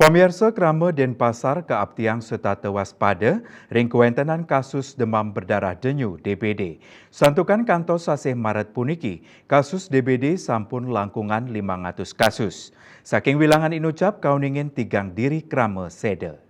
Pamirsa Krama Denpasar keabtiang serta waspada ring kuentenan kasus demam berdarah denyu DBD. Santukan kantor sasih Maret puniki, kasus DBD sampun langkungan 500 kasus. Saking wilangan inucap kauningin tigang diri Krama Sede.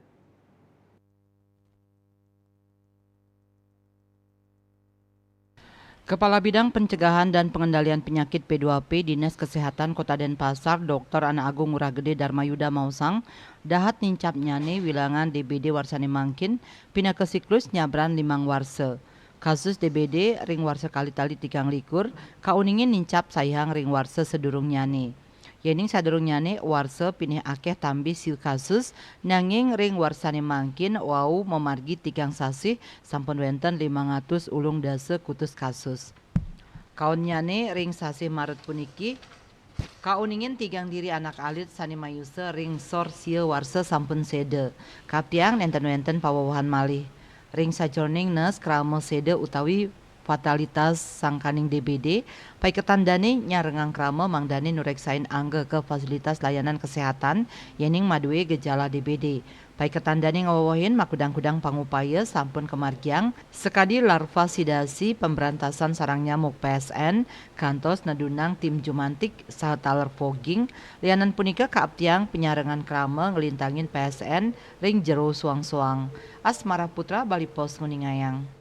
Kepala Bidang Pencegahan dan Pengendalian Penyakit P2P Dinas Kesehatan Kota Denpasar, Dr. Ana Agung Ngurah-Gede Darmayuda Mausang, dahat nincap nyane wilangan DBD warsane mangkin, pina ke siklus nyabran limang warse. Kasus DBD ring warse kali tali tikang likur, kauningin nincap sayang ring warse sedurung nyane. Yening sadurung nyane warse pinih akeh tambi sil kasus nanging ring warsane mangkin wau memargi tigang sasih sampun wenten 500 ulung dase kutus kasus. Kaun nyane ring sasih Maret puniki kauningin tigang diri anak alit sani mayuse ring sor sieu warse sampun sede. Kaptiang nenten-wenten pawawahan malih. Ring sajroning nes krama sede utawi fatalitas sangkaning DBD, pai ketandane nyarengang krama mangdane nureksain angge ke fasilitas layanan kesehatan yening madue gejala DBD. Pai ketandane ngawawahin makudang-kudang pangupaya sampun kemargiang sekadi larvasidasi pemberantasan sarang nyamuk PSN kantos nadunang tim jumantik saha taler fogging lianan punika kaabtiang penyarengan krama ngelintangin PSN ring jero suang-suang. Asmara Putra Bali Pos Nguningayang.